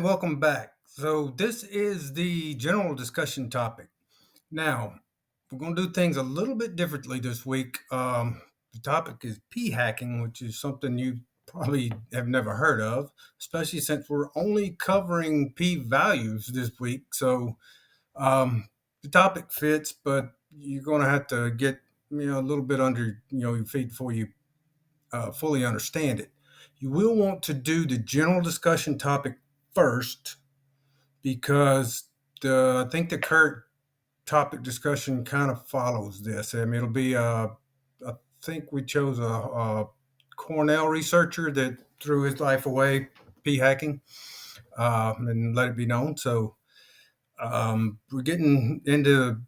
welcome back. So, this is the general discussion topic. Now, we're going to do things a little bit differently this week. The topic is p hacking, which is something you probably have never heard of, especially since we're only covering p values this week. So, the topic fits, but you're going to have to get a little bit under your feet before you fully understand it. You will want to do the general discussion topic first because I think the current topic discussion kind of follows this. I mean, it'll be I think we chose a Cornell researcher that threw his life away p hacking, and let it be known. So we're getting into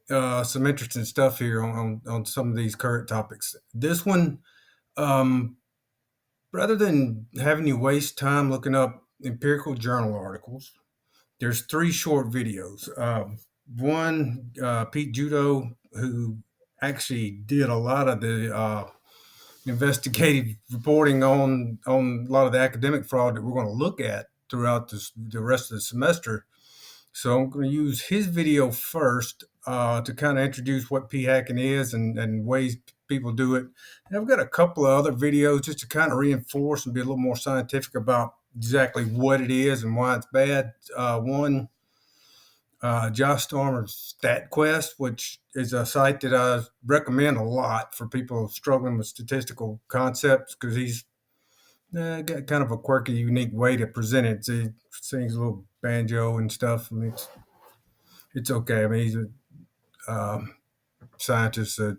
some interesting stuff here on some of these current topics. This one, um, rather than having you waste time looking up empirical journal articles, there's three short videos. One, Pete Judo, who actually did a lot of the investigative reporting on a lot of the academic fraud that we're going to look at throughout the rest of the semester. So I'm going to use his video first to kind of introduce what p hacking is and ways people do it. And I've got a couple of other videos just to kind of reinforce and be a little more scientific about exactly what it is and why it's bad. One, Josh Stormer's StatQuest, which is a site that I recommend a lot for people struggling with statistical concepts because he's got kind of a quirky, unique way to present it. He sings a little banjo and stuff. I mean, it's okay. I mean, he's a scientist at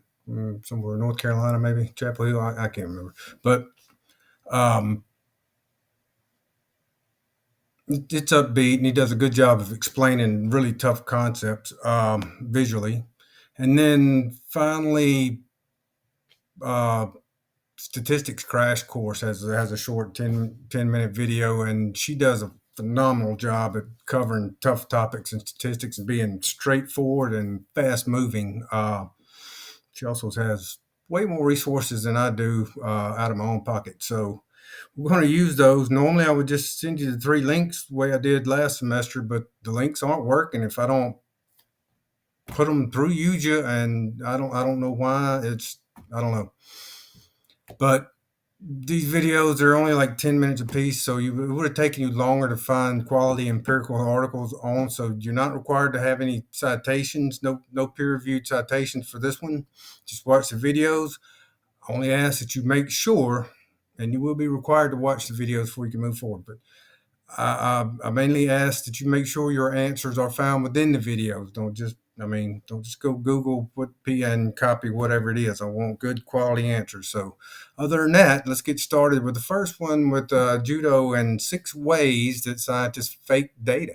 somewhere in North Carolina, maybe Chapel Hill. I can't remember, but it's upbeat, and he does a good job of explaining really tough concepts visually. And then finally, Statistics Crash Course has a short 10-minute video, and she does a phenomenal job at covering tough topics and statistics and being straightforward and fast moving. She also has way more resources than I do out of my own pocket. So we're going to use those. Normally, I would just send you the three links the way I did last semester, but the links aren't working if I don't put them through Yuja, and I don't know why. I don't know. But these videos are only like 10 minutes a piece, so it would have taken you longer to find quality empirical articles on. So you're not required to have any citations, no peer-reviewed citations for this one. Just watch the videos. I only ask that you make sure, and you will be required to watch the videos before you can move forward. But I mainly ask that you make sure your answers are found within the videos. Don't just go Google, put P and copy whatever it is. I want good quality answers. So other than that, let's get started with the first one with Judo and 6 ways that scientists fake data.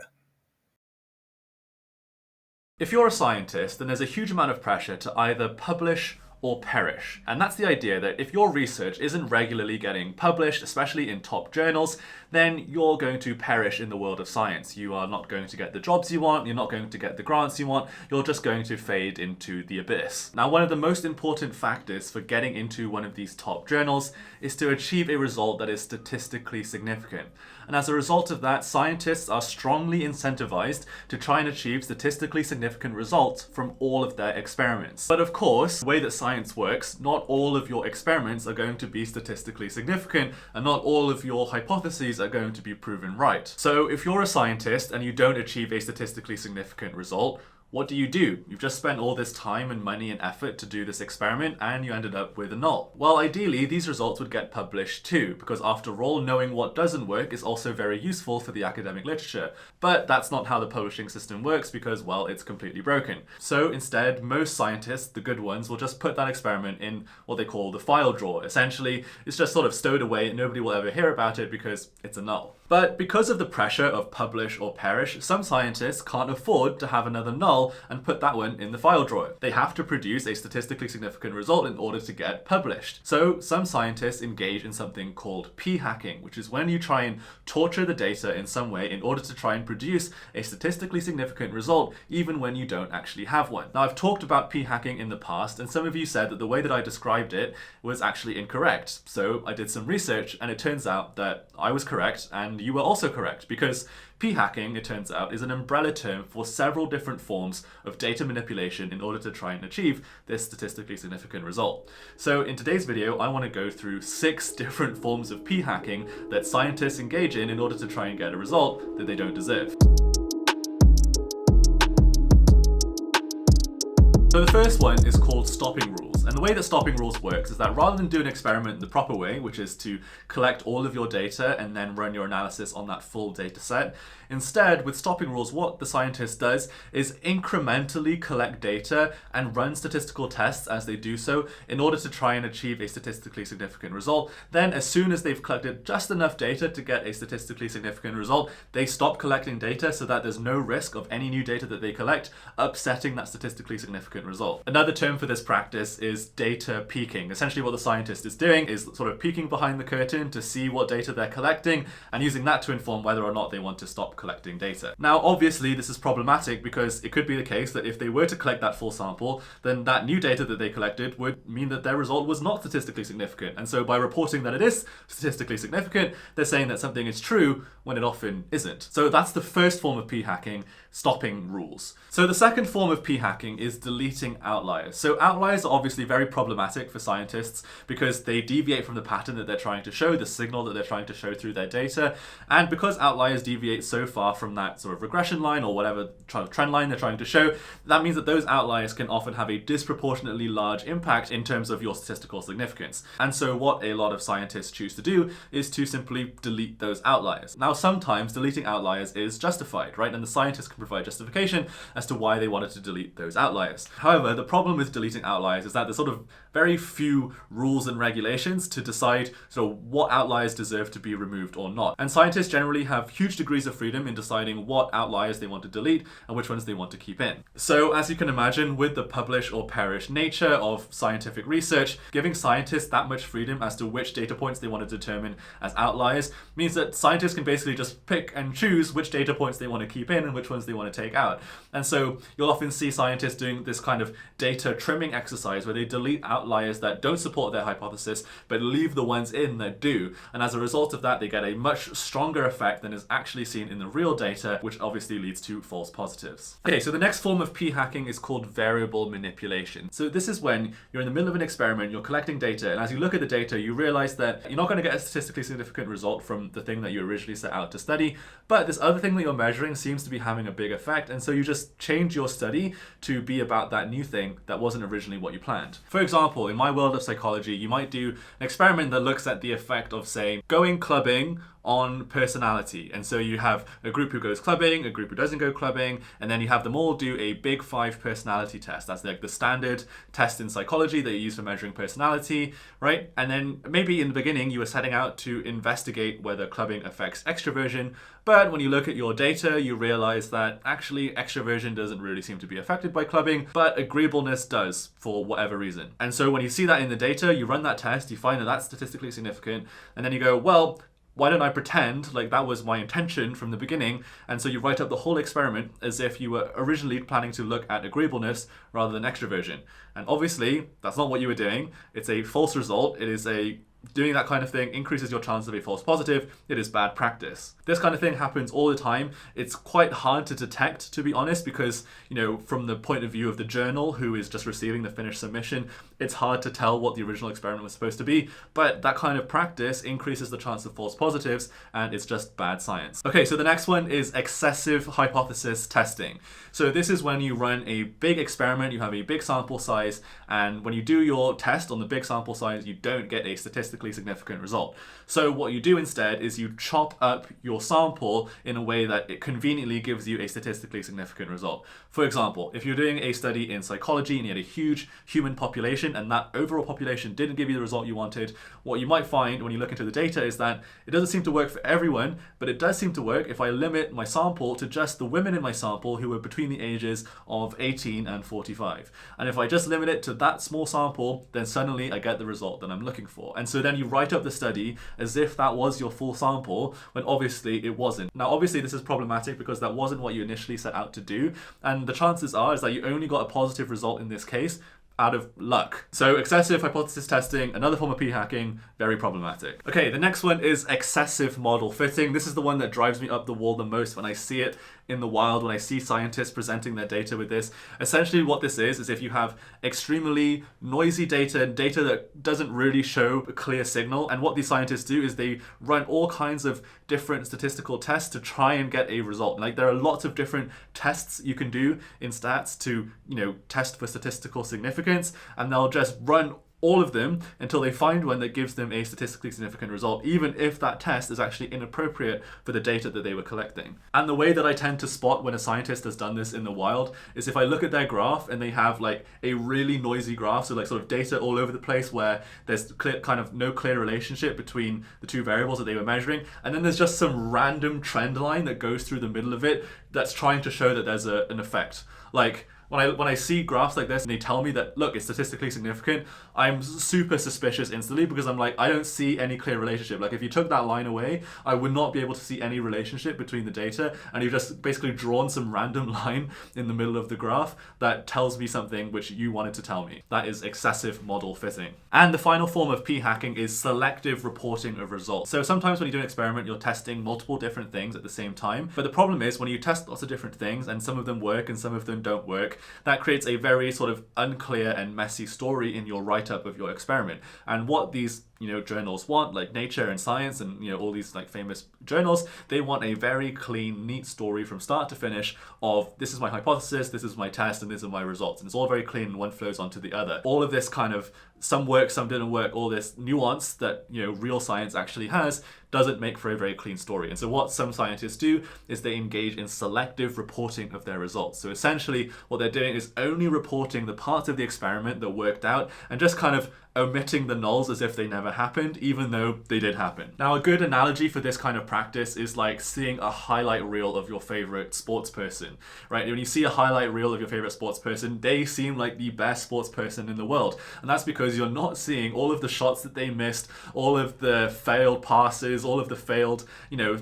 If you're a scientist, then there's a huge amount of pressure to either publish or perish. And that's the idea that if your research isn't regularly getting published, especially in top journals, then you're going to perish in the world of science. You are not going to get the jobs you want, you're not going to get the grants you want, you're just going to fade into the abyss. Now, one of the most important factors for getting into one of these top journals is to achieve a result that is statistically significant. And as a result of that, scientists are strongly incentivized to try and achieve statistically significant results from all of their experiments. But of course, the way that science works, not all of your experiments are going to be statistically significant, and not all of your hypotheses are going to be proven right. So if you're a scientist and you don't achieve a statistically significant result, what do? You've just spent all this time and money and effort to do this experiment and you ended up with a null. Well, ideally, these results would get published too, because after all, knowing what doesn't work is also very useful for the academic literature. But that's not how the publishing system works because, well, it's completely broken. So instead, most scientists, the good ones, will just put that experiment in what they call the file drawer. Essentially, it's just sort of stowed away and nobody will ever hear about it because it's a null. But because of the pressure of publish or perish, some scientists can't afford to have another null and put that one in the file drawer. They have to produce a statistically significant result in order to get published. So some scientists engage in something called p-hacking, which is when you try and torture the data in some way in order to try and produce a statistically significant result, even when you don't actually have one. Now, I've talked about p-hacking in the past, and some of you said that the way that I described it was actually incorrect. So I did some research, and it turns out that I was correct, and And you were also correct, because p-hacking, it turns out, is an umbrella term for several different forms of data manipulation in order to try and achieve this statistically significant result. So in today's video, I want to go through 6 different forms of p-hacking that scientists engage in order to try and get a result that they don't deserve. So the first one is called stopping rules. And the way that stopping rules works is that rather than do an experiment the proper way, which is to collect all of your data and then run your analysis on that full data set, instead, with stopping rules, what the scientist does is incrementally collect data and run statistical tests as they do so in order to try and achieve a statistically significant result. Then, as soon as they've collected just enough data to get a statistically significant result, they stop collecting data so that there's no risk of any new data that they collect upsetting that statistically significant result. Another term for this practice is data peeking. Essentially what the scientist is doing is sort of peeking behind the curtain to see what data they're collecting and using that to inform whether or not they want to stop collecting data. Now obviously this is problematic because it could be the case that if they were to collect that full sample, then that new data that they collected would mean that their result was not statistically significant. And so by reporting that it is statistically significant, they're saying that something is true when it often isn't. So that's the first form of p-hacking, stopping rules. So the second form of p-hacking is deleting outliers. So outliers are obviously very problematic for scientists because they deviate from the pattern that they're trying to show, the signal that they're trying to show through their data. And because outliers deviate so far from that sort of regression line or whatever trend line they're trying to show, that means that those outliers can often have a disproportionately large impact in terms of your statistical significance. And so what a lot of scientists choose to do is to simply delete those outliers. Now sometimes deleting outliers is justified, right? And the scientists can provide justification as to why they wanted to delete those outliers. However, the problem with deleting outliers is that there's sort of very few rules and regulations to decide sort of what outliers deserve to be removed or not. And scientists generally have huge degrees of freedom in deciding what outliers they want to delete and which ones they want to keep in. So as you can imagine, with the publish or perish nature of scientific research, giving scientists that much freedom as to which data points they want to determine as outliers means that scientists can basically just pick and choose which data points they want to keep in and which ones they want to take out. And so you'll often see scientists doing this kind of data trimming exercise where they delete outliers that don't support their hypothesis but leave the ones in that do. And as a result of that, they get a much stronger effect than is actually seen in the real data, which obviously leads to false positives. Okay, so the next form of p-hacking is called variable manipulation. So this is when you're in the middle of an experiment, you're collecting data, and as you look at the data, you realize that you're not going to get a statistically significant result from the thing that you originally set out to study, but this other thing that you're measuring seems to be having a big effect, and so you just change your study to be about that new thing that wasn't originally what you planned. For example, in my world of psychology, you might do an experiment that looks at the effect of, say, going clubbing on personality. And so you have a group who goes clubbing, a group who doesn't go clubbing, and then you have them all do a Big 5 personality test. That's like the standard test in psychology that you use for measuring personality, right? And then maybe in the beginning you were setting out to investigate whether clubbing affects extroversion, but when you look at your data, you realize that actually extroversion doesn't really seem to be affected by clubbing, but agreeableness does for whatever reason. And so when you see that in the data, you run that test, you find that that's statistically significant, and then you go, well, why don't I pretend like that was my intention from the beginning? And so you write up the whole experiment as if you were originally planning to look at agreeableness rather than extroversion. And obviously, that's not what you were doing. It's a false result. It is doing that kind of thing increases your chance of a false positive. It is bad practice. This kind of thing happens all the time. It's quite hard to detect, to be honest, because, from the point of view of the journal who is just receiving the finished submission, it's hard to tell what the original experiment was supposed to be, but that kind of practice increases the chance of false positives, and it's just bad science. Okay, so the next one is excessive hypothesis testing. So this is when you run a big experiment, you have a big sample size, and when you do your test on the big sample size, you don't get a statistically significant result. So what you do instead is you chop up your sample in a way that it conveniently gives you a statistically significant result. For example, if you're doing a study in psychology and you had a huge human population and that overall population didn't give you the result you wanted, what you might find when you look into the data is that it doesn't seem to work for everyone, but it does seem to work if I limit my sample to just the women in my sample who were between the ages of 18 and 45. And if I just limit it to that small sample, then suddenly I get the result that I'm looking for. And so then you write up the study as if that was your full sample, when obviously it wasn't. Now obviously this is problematic because that wasn't what you initially set out to do, and the chances are is that you only got a positive result in this case out of luck. So excessive hypothesis testing, another form of p-hacking, very problematic. Okay, the next one is excessive model fitting. This is the one that drives me up the wall the most when I see it in the wild, when I see scientists presenting their data with this. Essentially what this is if you have extremely noisy data, data that doesn't really show a clear signal, and what these scientists do is they run all kinds of different statistical tests to try and get a result. Like, there are lots of different tests you can do in stats to, test for statistical significance, and they'll just run all of them until they find one that gives them a statistically significant result, even if that test is actually inappropriate for the data that they were collecting. And the way that I tend to spot when a scientist has done this in the wild is if I look at their graph and they have like a really noisy graph, so like sort of data all over the place where there's kind of no clear relationship between the two variables that they were measuring, and then there's just some random trend line that goes through the middle of it that's trying to show that there's an effect. Like, when I see graphs like this and they tell me that, look, it's statistically significant, I'm super suspicious instantly, because I'm like, I don't see any clear relationship. Like, if you took that line away, I would not be able to see any relationship between the data, and you've just basically drawn some random line in the middle of the graph that tells me something which you wanted to tell me. That is excessive model fitting. And the final form of p-hacking is selective reporting of results. So sometimes when you do an experiment, you're testing multiple different things at the same time, but the problem is when you test lots of different things and some of them work and some of them don't work, that creates a very sort of unclear and messy story in your write-up of your experiment. And what these journals want, like Nature and Science and all these like famous journals, they want a very clean, neat story from start to finish of, this is my hypothesis, this is my test, and these are my results. And it's all very clean, and one flows onto the other. All of this kind of, some work, some didn't work, all this nuance that real science actually has doesn't make for a very clean story. And so what some scientists do is they engage in selective reporting of their results. So essentially what they're doing is only reporting the parts of the experiment that worked out, and just kind of omitting the nulls as if they never happened, even though they did happen. Now, a good analogy for this kind of practice is like seeing a highlight reel of your favorite sports person, right? When you see a highlight reel of your favorite sports person, they seem like the best sports person in the world. And that's because you're not seeing all of the shots that they missed, all of the failed passes, all of the failed,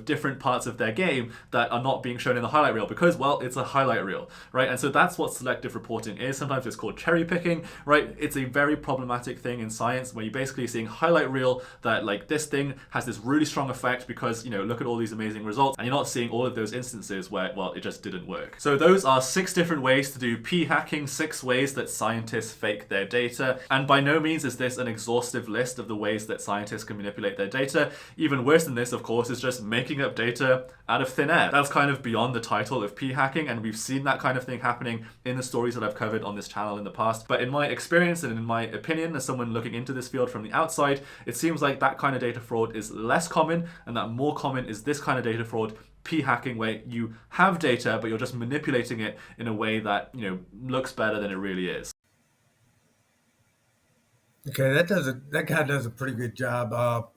different parts of their game that are not being shown in the highlight reel, because, well, it's a highlight reel, right? And so that's what selective reporting is. Sometimes it's called cherry picking, right? It's a very problematic thing in science, where you're basically seeing highlight reel that like this thing has this really strong effect because look at all these amazing results, and you're not seeing all of those instances where, well, it just didn't work. So those are 6 different ways to do p-hacking, 6 ways that scientists fake their data. And by no means is this an exhaustive list of the ways that scientists can manipulate their data. Even worse than this, of course, is just making up data out of thin air. That's kind of beyond the title of p-hacking, and we've seen that kind of thing happening in the stories that I've covered on this channel in the past. But in my experience and in my opinion, as someone looking into this field from the outside, it seems like that kind of data fraud is less common, and that more common is this kind of data fraud, p-hacking, where you have data but you're just manipulating it in a way that looks better than it really is. Okay, that guy does a pretty good job.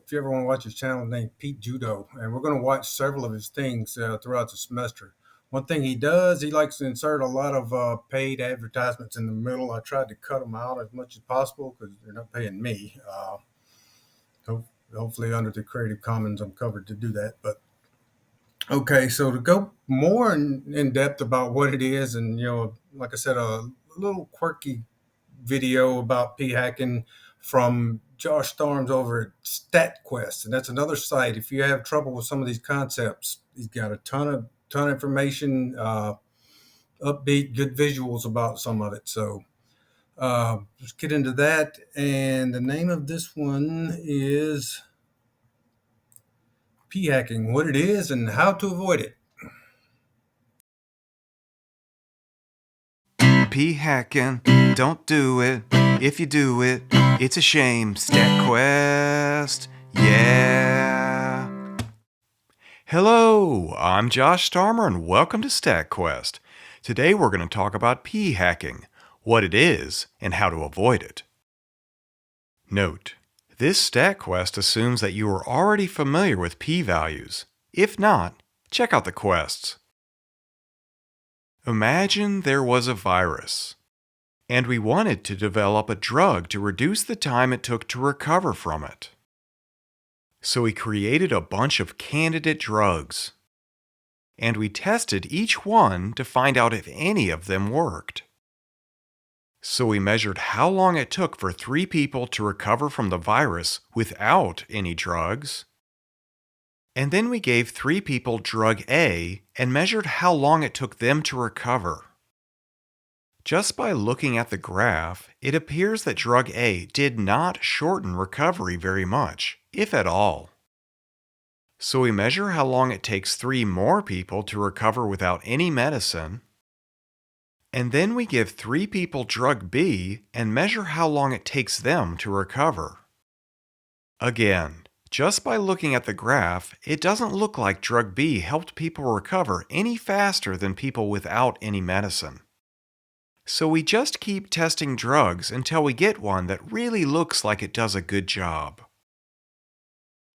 If you ever want to watch his channel, named Pete Judo, and we're going to watch several of his things throughout the semester. One thing he does, he likes to insert a lot of paid advertisements in the middle. I tried to cut them out as much as possible because they're not paying me. Hopefully, under the Creative Commons, I'm covered to do that. But okay, so to go more in depth about what it is, and like I said, a little quirky video about p-hacking from Josh Storms over at StatQuest, and that's another site. If you have trouble with some of these concepts, he's got a ton of information, upbeat, good visuals about some of it. So let's get into that. And the name of this one is p-hacking: what it is and how to avoid it. P-hacking, don't do it. If you do it, it's a shame. StatQuest, yeah. Hello, I'm Josh Starmer and welcome to StatQuest. Today we're going to talk about p-hacking, what it is, and how to avoid it. Note, this StatQuest assumes that you are already familiar with p-values. If not, check out the quests. Imagine there was a virus, and we wanted to develop a drug to reduce the time it took to recover from it. So we created a bunch of candidate drugs, and we tested each one to find out if any of them worked. So we measured how long it took for 3 people to recover from the virus without any drugs. And then we gave 3 people drug A and measured how long it took them to recover. Just by looking at the graph, it appears that drug A did not shorten recovery very much, if at all. So we measure how long it takes 3 more people to recover without any medicine. And then we give 3 people drug B and measure how long it takes them to recover. Again, just by looking at the graph, it doesn't look like drug B helped people recover any faster than people without any medicine. So we just keep testing drugs until we get one that really looks like it does a good job.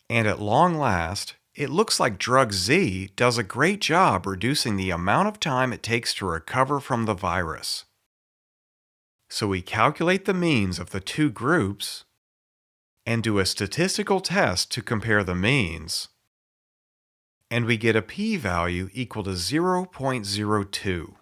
And at long last, it looks like drug Z does a great job reducing the amount of time it takes to recover from the virus. So we calculate the means of the 2 groups and do a statistical test to compare the means. And we get a p-value equal to 0.02.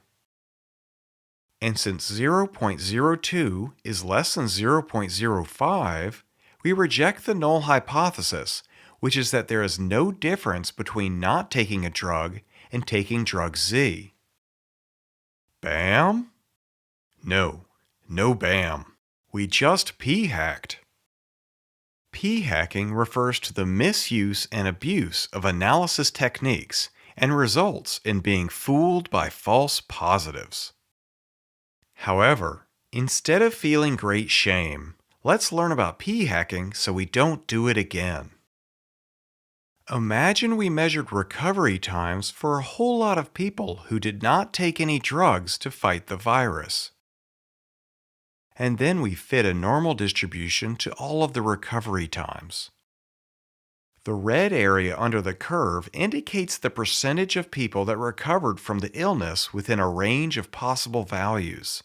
And since 0.02 is less than 0.05, we reject the null hypothesis, which is that there is no difference between not taking a drug and taking drug Z. Bam? No bam. We just p-hacked. P-hacking refers to the misuse and abuse of analysis techniques and results in being fooled by false positives. However, instead of feeling great shame, let's learn about p-hacking so we don't do it again. Imagine we measured recovery times for a whole lot of people who did not take any drugs to fight the virus. And then we fit a normal distribution to all of the recovery times. The red area under the curve indicates the percentage of people that recovered from the illness within a range of possible values.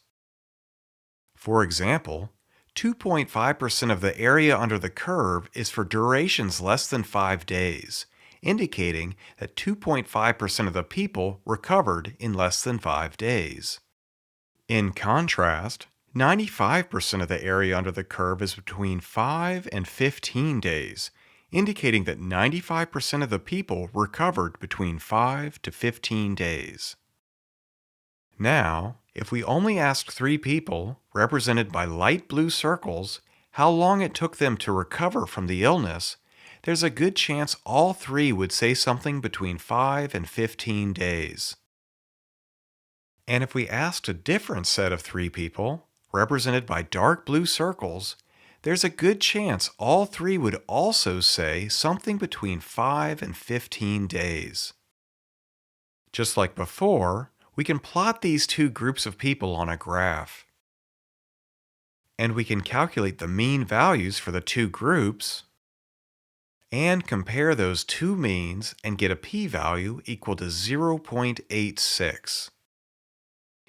For example, 2.5% of the area under the curve is for durations less than 5 days, indicating that 2.5% of the people recovered in less than 5 days. In contrast, 95% of the area under the curve is between 5 and 15 days, indicating that 95% of the people recovered between 5 to 15 days. Now, if we only asked 3 people, represented by light blue circles, how long it took them to recover from the illness, there's a good chance all 3 would say something between 5 and 15 days. And if we asked a different set of 3 people, represented by dark blue circles, there's a good chance all 3 would also say something between 5 and 15 days. Just like before, we can plot these 2 groups of people on a graph. And we can calculate the mean values for the 2 groups and compare those 2 means and get a p-value equal to 0.86.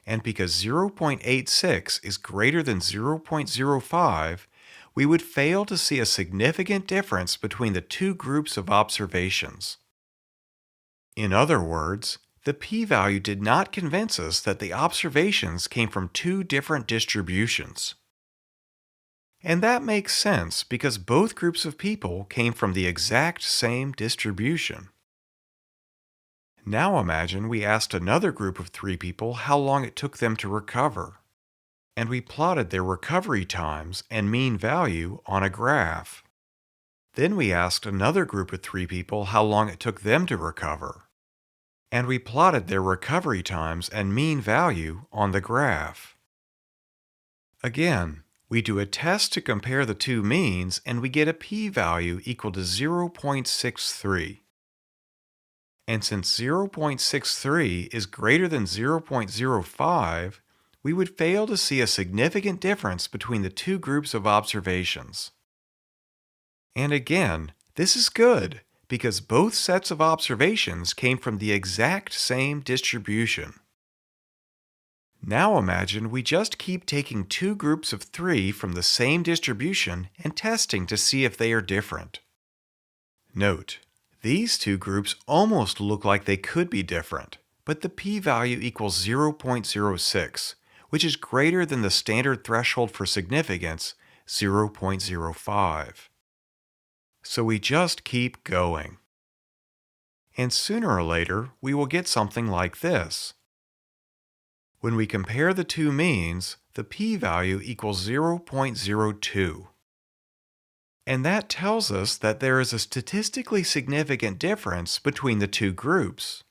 And because 0.86 is greater than 0.05, we would fail to see a significant difference between the 2 groups of observations. In other words, the p-value did not convince us that the observations came from 2 different distributions. And that makes sense because both groups of people came from the exact same distribution. Now imagine we asked another group of 3 people how long it took them to recover, and we plotted their recovery times and mean value on a graph. Then we asked another group of 3 people how long it took them to recover, and we plotted their recovery times and mean value on the graph. Again, we do a test to compare the 2 means and we get a p-value equal to 0.63. And since 0.63 is greater than 0.05, we would fail to see a significant difference between the 2 groups of observations. And again, this is good because both sets of observations came from the exact same distribution. Now imagine we just keep taking 2 groups of 3 from the same distribution and testing to see if they are different. Note, these 2 groups almost look like they could be different, but the p-value equals 0.06, which is greater than the standard threshold for significance, 0.05. So we just keep going. And sooner or later, we will get something like this. When we compare the two means, the p-value equals 0.02. And that tells us that there is a statistically significant difference between the two groups,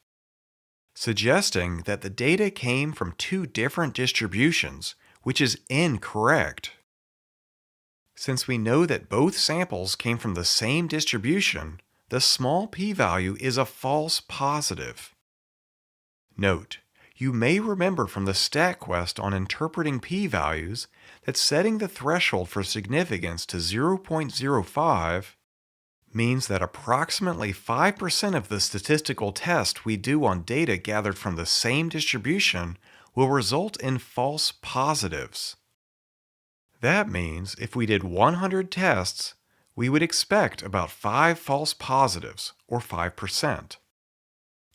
suggesting that the data came from two different distributions, which is incorrect. Since we know that both samples came from the same distribution, the small p-value is a false positive. Note, you may remember from the StatQuest on interpreting p-values that setting the threshold for significance to 0.05 means that approximately 5% of the statistical test we do on data gathered from the same distribution will result in false positives. That means if we did 100 tests, we would expect about 5 false positives, or 5%.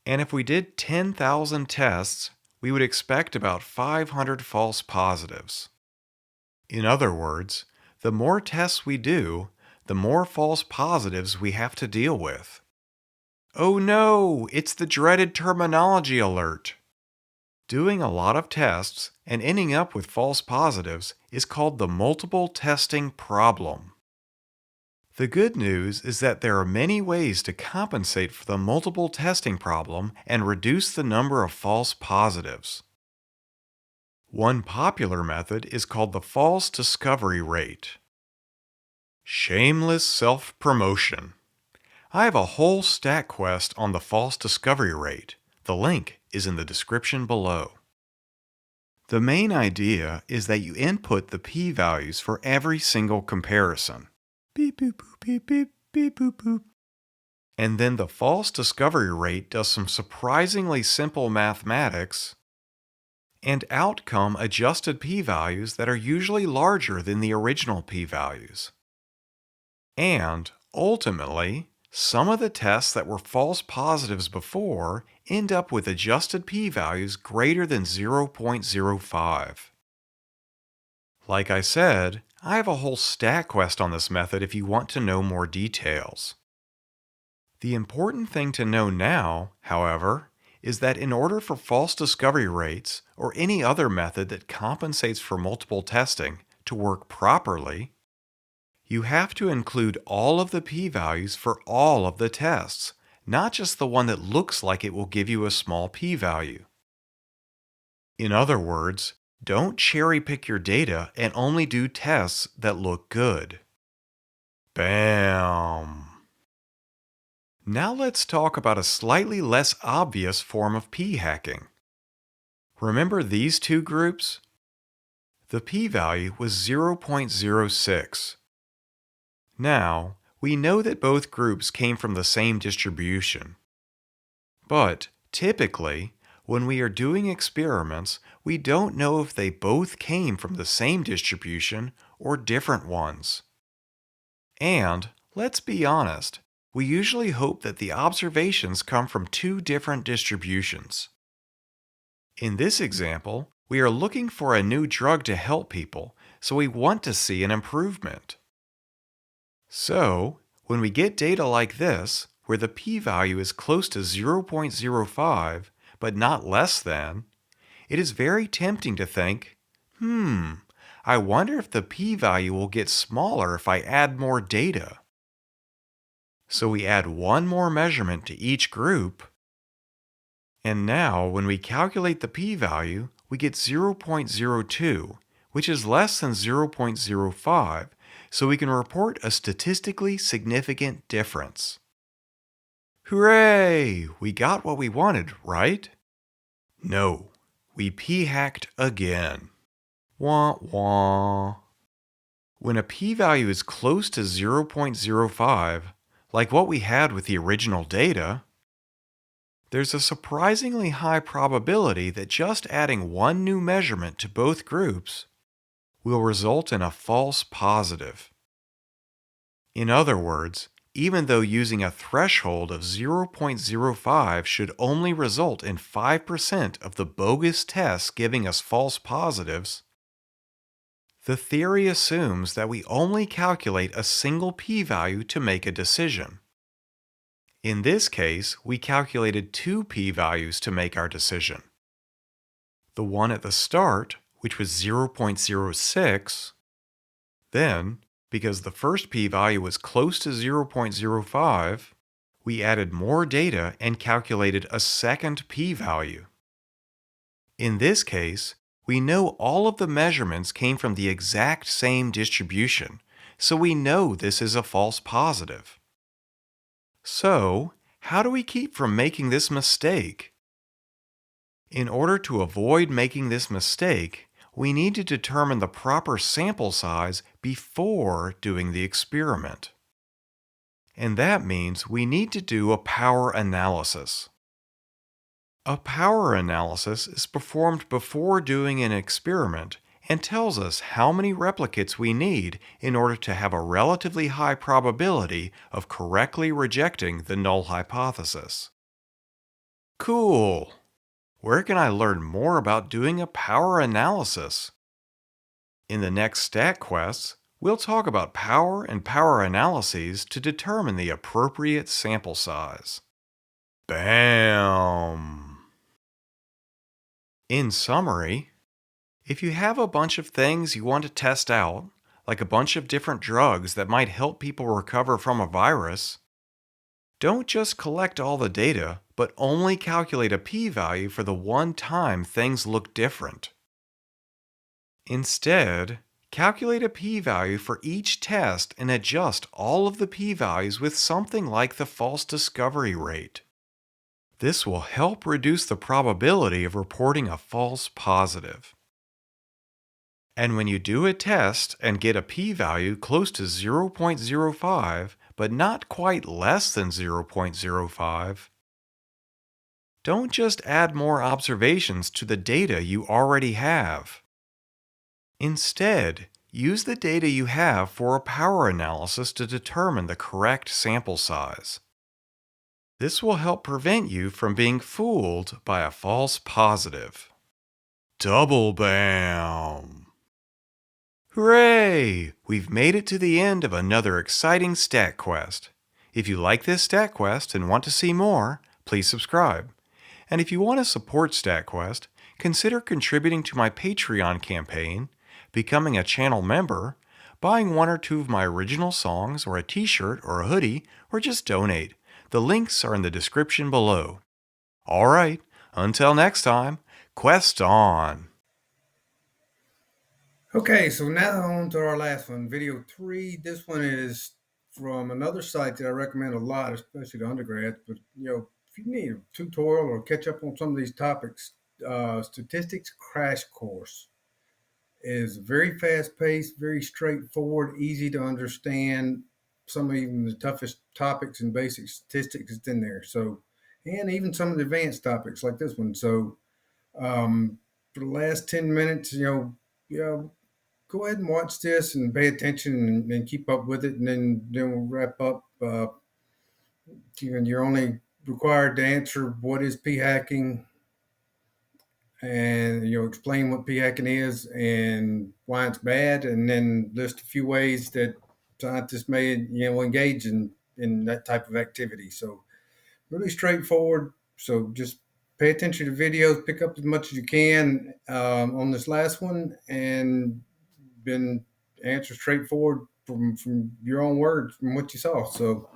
And if we did 10,000 tests, we would expect about 500 false positives. In other words, the more tests we do, the more false positives we have to deal with. Oh no, it's the dreaded terminology alert. Doing a lot of tests and ending up with false positives is called the multiple testing problem. The good news is that there are many ways to compensate for the multiple testing problem and reduce the number of false positives. One popular method is called the false discovery rate. Shameless self-promotion. I have a whole StatQuest on the false discovery rate. The link is in the description below. The main idea is that you input the p-values for every single comparison. Beep, boop, boop, beep, beep, beep, boop, boop. And then the false discovery rate does some surprisingly simple mathematics and outcome adjusted p-values that are usually larger than the original p-values. And, ultimately, some of the tests that were false positives before end up with adjusted p-values greater than 0.05. Like I said, I have a whole StatQuest on this method if you want to know more details. The important thing to know now, however, is that in order for false discovery rates or any other method that compensates for multiple testing to work properly, you have to include all of the p-values for all of the tests, not just the one that looks like it will give you a small p-value. In other words, don't cherry-pick your data and only do tests that look good. Bam! Now let's talk about a slightly less obvious form of p-hacking. Remember these two groups? The p-value was 0.06. Now, we know that both groups came from the same distribution. But, typically, when we are doing experiments, we don't know if they both came from the same distribution or different ones. And, let's be honest, we usually hope that the observations come from two different distributions. In this example, we are looking for a new drug to help people, so we want to see an improvement. So, when we get data like this, where the p-value is close to 0.05, but not less than, it is very tempting to think, I wonder if the p-value will get smaller if I add more data. So we add one more measurement to each group, and now when we calculate the p-value, we get 0.02, which is less than 0.05, so we can report a statistically significant difference. Hooray! We got what we wanted, right? No, we p-hacked again. Wah wah. When a p-value is close to 0.05, like what we had with the original data, there's a surprisingly high probability that just adding one new measurement to both groups will result in a false positive. In other words, even though using a threshold of 0.05 should only result in 5% of the bogus tests giving us false positives, the theory assumes that we only calculate a single p-value to make a decision. In this case, we calculated two p-values to make our decision. The one at the start, which was 0.06, then, because the first p-value was close to 0.05, we added more data and calculated a second p-value. In this case, we know all of the measurements came from the exact same distribution, so we know this is a false positive. So, how do we keep from making this mistake? In order to avoid making this mistake, we need to determine the proper sample size before doing the experiment. And that means we need to do a power analysis. A power analysis is performed before doing an experiment and tells us how many replicates we need in order to have a relatively high probability of correctly rejecting the null hypothesis. Cool! Where can I learn more about doing a power analysis? In the next stat quests, we'll talk about power and power analyses to determine the appropriate sample size. Bam! In summary, if you have a bunch of things you want to test out, like a bunch of different drugs that might help people recover from a virus, don't just collect all the data, but only calculate a p-value for the one time things look different. Instead, calculate a p-value for each test and adjust all of the p-values with something like the false discovery rate. This will help reduce the probability of reporting a false positive. And when you do a test and get a p-value close to 0.05, but not quite less than 0.05, don't just add more observations to the data you already have. Instead, use the data you have for a power analysis to determine the correct sample size. This will help prevent you from being fooled by a false positive. Double bam! Hooray! We've made it to the end of another exciting stat quest. If you like this stat quest and want to see more, please subscribe. And if you want to support StatQuest, consider contributing to my Patreon campaign, becoming a channel member, buying one or two of my original songs or a t-shirt or a hoodie, or just donate. The links are in the description below. Alright, until next time, quest on! Okay, so now on to our last one, video 3. This one is from another site that I recommend a lot, especially to undergrads. But if you need a tutorial or catch up on some of these topics, Statistics Crash Course is very fast-paced, very straightforward, easy to understand. Some of even the toughest topics and basic statistics is in there. So, and even some of the advanced topics like this one. So, for the last 10 minutes, go ahead and watch this and pay attention and keep up with it, and then we'll wrap up. You're only required to answer what is p-hacking, and explain what p-hacking is and why it's bad, and then list a few ways that scientists may engage in that type of activity. So really straightforward. So just pay attention to videos, pick up as much as you can on this last one, and been answer straightforward from your own words, from what you saw. So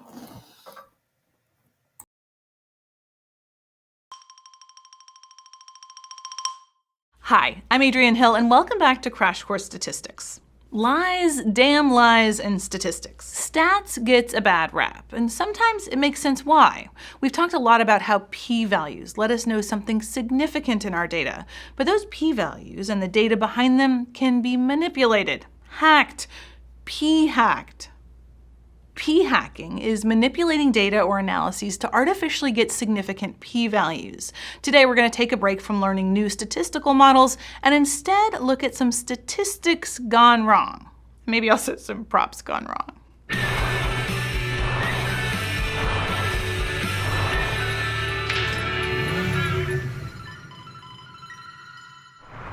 hi, I'm Adrienne Hill, and welcome back to Crash Course Statistics. Lies, damn lies, and statistics. Stats gets a bad rap, and sometimes it makes sense why. We've talked a lot about how p-values let us know something significant in our data, but those p-values and the data behind them can be manipulated, hacked, p-hacked. P-hacking is manipulating data or analyses to artificially get significant p-values. Today we're going to take a break from learning new statistical models and instead look at some statistics gone wrong. Maybe also some props gone wrong.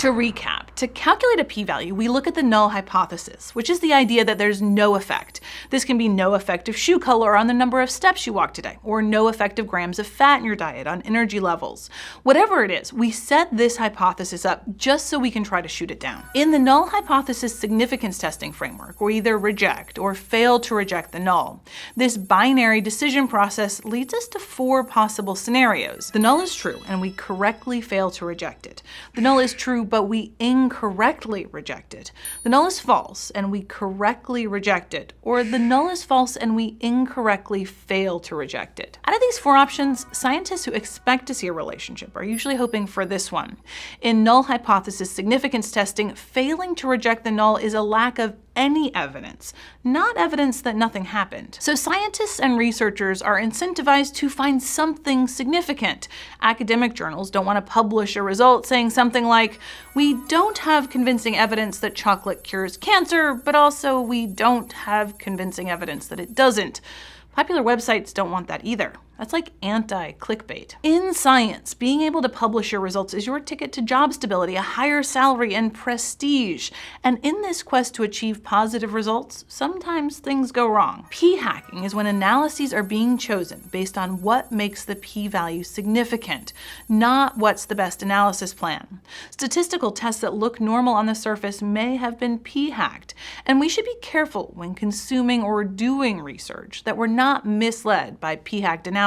To recap, to calculate a p-value, we look at the null hypothesis, which is the idea that there's no effect. This can be no effect of shoe color on the number of steps you walk today, or no effect of grams of fat in your diet on energy levels. Whatever it is, we set this hypothesis up just so we can try to shoot it down. In the null hypothesis significance testing framework, we either reject or fail to reject the null. This binary decision process leads us to 4 possible scenarios. The null is true, and we correctly fail to reject it. The null is true, but we incorrectly reject it. The null is false, and we correctly reject it. Or the null is false, and we incorrectly fail to reject it. Out of these 4 options, scientists who expect to see a relationship are usually hoping for this one. In null hypothesis significance testing, failing to reject the null is a lack of any evidence, not evidence that nothing happened. So scientists and researchers are incentivized to find something significant. Academic journals don't want to publish a result saying something like, "We don't have convincing evidence that chocolate cures cancer, but also we don't have convincing evidence that it doesn't." Popular websites don't want that either. That's like anti-clickbait. In science, being able to publish your results is your ticket to job stability, a higher salary, and prestige. And in this quest to achieve positive results, sometimes things go wrong. P-hacking is when analyses are being chosen based on what makes the p-value significant, not what's the best analysis plan. Statistical tests that look normal on the surface may have been p-hacked, and we should be careful when consuming or doing research that we're not misled by p-hacked analyses.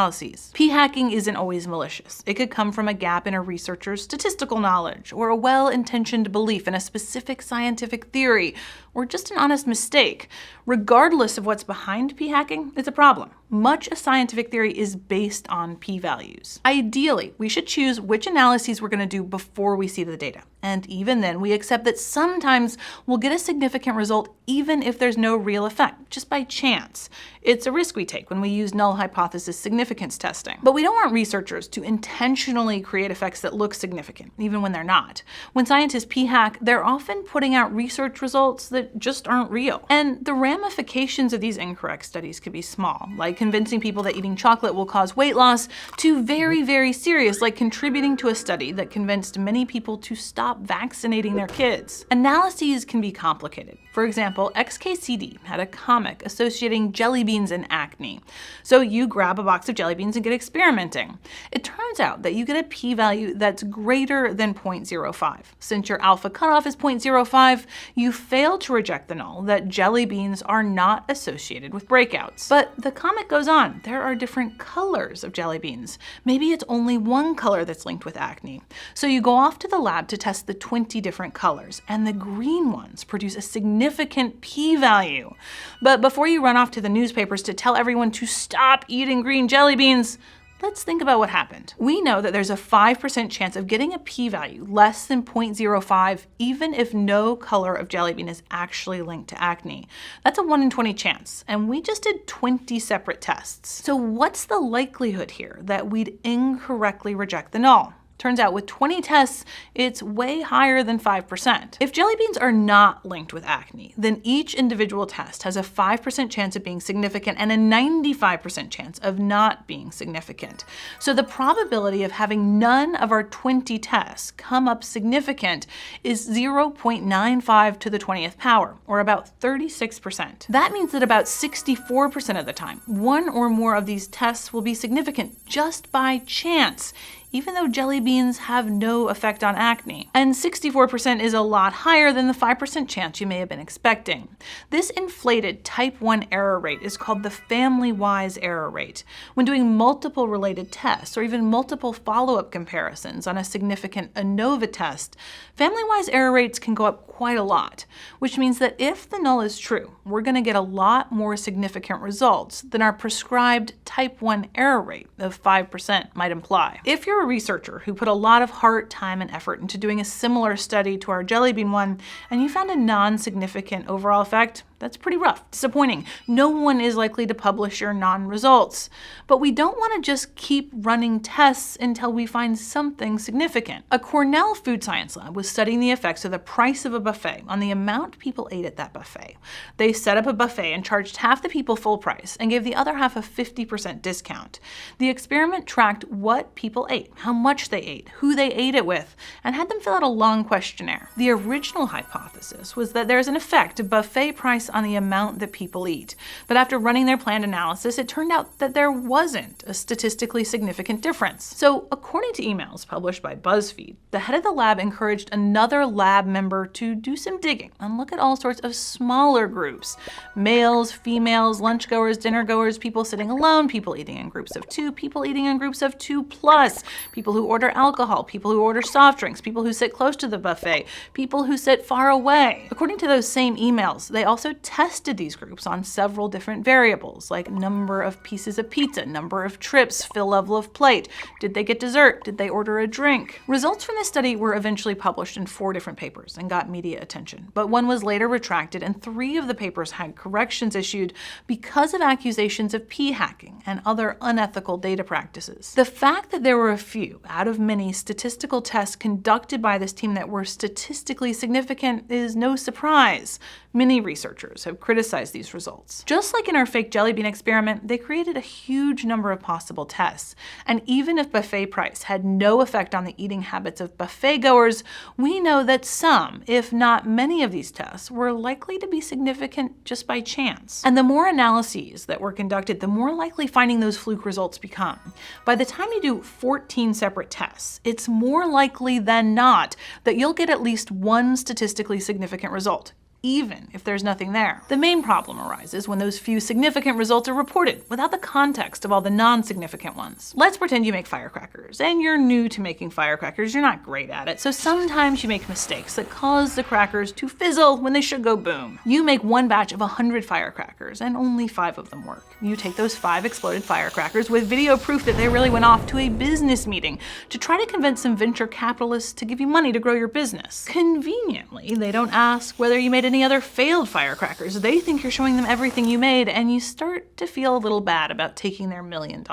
P-hacking isn't always malicious. It could come from a gap in a researcher's statistical knowledge, or a well-intentioned belief in a specific scientific theory, or just an honest mistake. Regardless of what's behind p-hacking, it's a problem. Much of scientific theory is based on p-values. Ideally, we should choose which analyses we're going to do before we see the data. And even then, we accept that sometimes we'll get a significant result even if there's no real effect, just by chance. It's a risk we take when we use null hypothesis significance testing. But we don't want researchers to intentionally create effects that look significant, even when they're not. When scientists p-hack, they're often putting out research results that just aren't real. And the ramifications of these incorrect studies could be small, like convincing people that eating chocolate will cause weight loss, to very, very serious, like contributing to a study that convinced many people to stop vaccinating their kids. Analyses can be complicated. For example, XKCD had a comic associating jelly beans and acne. So you grab a box of jelly beans and get experimenting. It turns out that you get a p-value that's greater than 0.05. Since your alpha cutoff is 0.05, you fail to reject the null that jelly beans are not associated with breakouts. But the comic goes on. There are different colors of jelly beans. Maybe it's only one color that's linked with acne. So you go off to the lab to test the 20 different colors, and the green ones produce a significant p-value. But before you run off to the newspapers to tell everyone to stop eating green jelly beans, let's think about what happened. We know that there's a 5% chance of getting a p-value less than 0.05 even if no color of jelly bean is actually linked to acne. That's a 1 in 20 chance, and we just did 20 separate tests. So what's the likelihood here that we'd incorrectly reject the null? Turns out with 20 tests, it's way higher than 5%. If jelly beans are not linked with acne, then each individual test has a 5% chance of being significant and a 95% chance of not being significant. So the probability of having none of our 20 tests come up significant is 0.95 to the 20th power, or about 36%. That means that about 64% of the time, one or more of these tests will be significant just by chance, even though jelly beans have no effect on acne. And 64% is a lot higher than the 5% chance you may have been expecting. This inflated type 1 error rate is called the family-wise error rate. When doing multiple related tests, or even multiple follow-up comparisons on a significant ANOVA test, family-wise error rates can go up quite a lot, which means that if the null is true, we're going to get a lot more significant results than our prescribed type 1 error rate of 5% might imply. If you're a researcher who put a lot of heart, time, and effort into doing a similar study to our jelly bean one, and you found a non-significant overall effect, That's pretty rough, disappointing. No one is likely to publish your non-results. But we don't want to just keep running tests until we find something significant. A Cornell food science lab was studying the effects of the price of a buffet on the amount people ate at that buffet. They set up a buffet and charged half the people full price and gave the other half a 50% discount. The experiment tracked what people ate, how much they ate, who they ate it with, and had them fill out a long questionnaire. The original hypothesis was that there's an effect of buffet price on the amount that people eat. But after running their planned analysis, it turned out that there wasn't a statistically significant difference. So, according to emails published by BuzzFeed, the head of the lab encouraged another lab member to do some digging and look at all sorts of smaller groups: males, females, lunchgoers, dinnergoers, people sitting alone, people eating in groups of 2, people eating in groups of 2+, people who order alcohol, people who order soft drinks, people who sit close to the buffet, people who sit far away. According to those same emails, they also tested these groups on several different variables, like number of pieces of pizza, number of trips, fill level of plate, did they get dessert, did they order a drink. Results from this study were eventually published in 4 different papers and got media attention, but one was later retracted and 3 of the papers had corrections issued because of accusations of p-hacking and other unethical data practices. The fact that there were a few out of many statistical tests conducted by this team that were statistically significant is no surprise. Many researchers have criticized these results. Just like in our fake jelly bean experiment, they created a huge number of possible tests. And even if buffet price had no effect on the eating habits of buffet goers, we know that some, if not many of these tests, were likely to be significant just by chance. And the more analyses that were conducted, the more likely finding those fluke results become. By the time you do 14 separate tests, it's more likely than not that you'll get at least one statistically significant result, even if there's nothing there. The main problem arises when those few significant results are reported without the context of all the non-significant ones. Let's pretend you make firecrackers, and you're new to making firecrackers, you're not great at it, so sometimes you make mistakes that cause the crackers to fizzle when they should go boom. You make one batch of 100 firecrackers, and only 5 of them work. You take those 5 exploded firecrackers with video proof that they really went off to a business meeting to try to convince some venture capitalists to give you money to grow your business. Conveniently, they don't ask whether you made any other failed firecrackers. They think you're showing them everything you made, and you start to feel a little bad about taking their $1 million.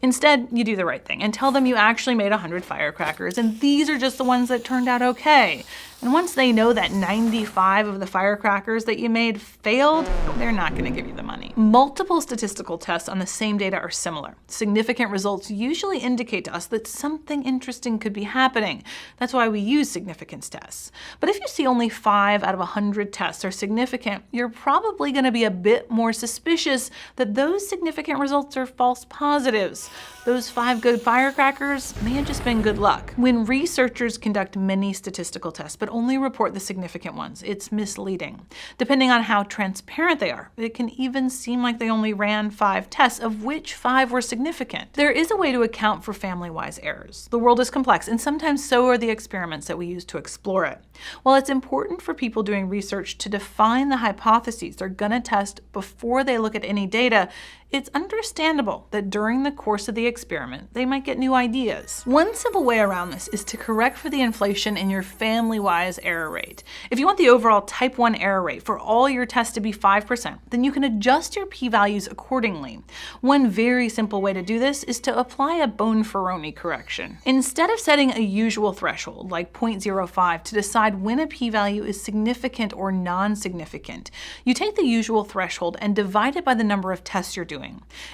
Instead, you do the right thing and tell them you actually made 100 firecrackers, and these are just the ones that turned out okay. And once they know that 95 of the firecrackers that you made failed, they're not going to give you the money. Multiple statistical tests on the same data are similar. Significant results usually indicate to us that something interesting could be happening. That's why we use significance tests. But if you see only 5 out of 100 tests are significant, you're probably going to be a bit more suspicious that those significant results are false positives. Those 5 good firecrackers may have just been good luck. When researchers conduct many statistical tests but only report the significant ones, it's misleading. Depending on how transparent they are, it can even seem like they only ran 5 tests, of which 5 were significant. There is a way to account for family-wise errors. The world is complex, and sometimes so are the experiments that we use to explore it. While it's important for people doing research to define the hypotheses they're going to test before they look at any data, it's understandable that during the course of the experiment, they might get new ideas. One simple way around this is to correct for the inflation in your family-wise error rate. If you want the overall type 1 error rate for all your tests to be 5%, then you can adjust your p-values accordingly. One very simple way to do this is to apply a Bonferroni correction. Instead of setting a usual threshold, like 0.05, to decide when a p-value is significant or non-significant, you take the usual threshold and divide it by the number of tests you're doing.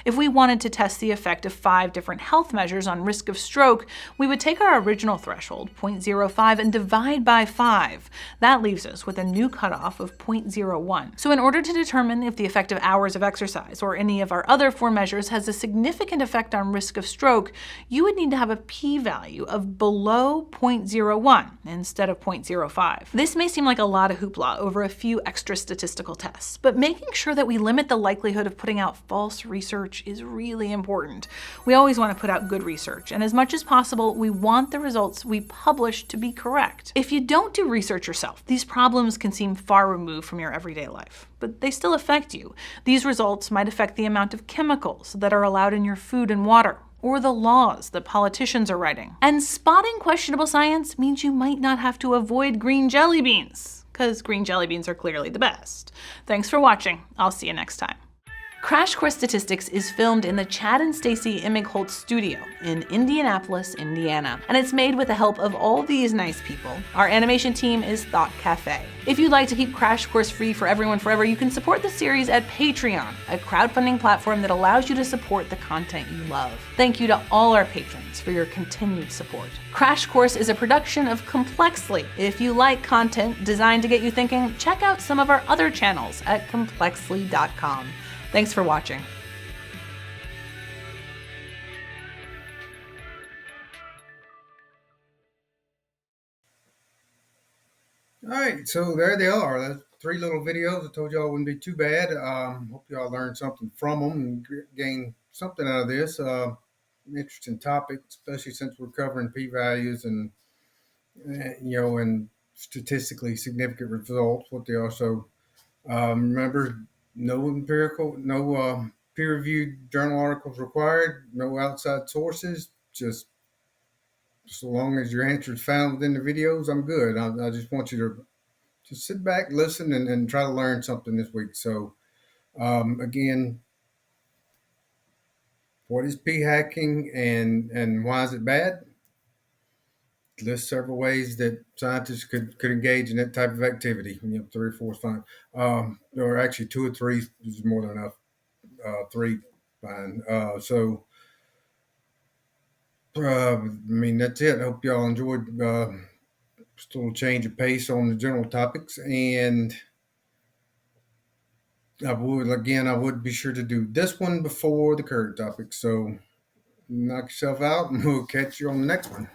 If we wanted to test the effect of 5 different health measures on risk of stroke, we would take our original threshold, 0.05, and divide by 5. That leaves us with a new cutoff of 0.01. So in order to determine if the effect of hours of exercise or any of our other 4 measures has a significant effect on risk of stroke, you would need to have a p-value of below 0.01 instead of 0.05. This may seem like a lot of hoopla over a few extra statistical tests, but making sure that we limit the likelihood of putting out false research is really important. We always want to put out good research, and as much as possible, we want the results we publish to be correct. If you don't do research yourself, these problems can seem far removed from your everyday life, but they still affect you. These results might affect the amount of chemicals that are allowed in your food and water, or the laws that politicians are writing. And spotting questionable science means you might not have to avoid green jelly beans, because green jelly beans are clearly the best. Thanks for watching. I'll see you next time. Crash Course Statistics is filmed in the Chad and Stacy Immigholt studio in Indianapolis, Indiana, and it's made with the help of all these nice people. Our animation team is Thought Cafe. If you'd like to keep Crash Course free for everyone forever, you can support the series at Patreon, a crowdfunding platform that allows you to support the content you love. Thank you to all our patrons for your continued support. Crash Course is a production of Complexly. If you like content designed to get you thinking, check out some of our other channels at complexly.com. Thanks for watching. All right, so there they are. That's 3 little videos. I told y'all it wouldn't be too bad. Hope y'all learned something from them and gained something out of this. An interesting topic, especially since we're covering p-values and and statistically significant results. What they also remember: no peer-reviewed journal articles required, no outside sources. Just so long as your answer is found within the videos, I'm good. I just want you to just sit back, listen, and try to learn something this week. So, again, what is p-hacking and why is it bad? List several ways that scientists could engage in that type of activity. 3 or 4 is fine. Or actually 2 or 3 is more than enough. 3, fine. That's it. I hope y'all enjoyed just a little change of pace on the general topics. And I would be sure to do this one before the current topic. So knock yourself out and we'll catch you on the next one.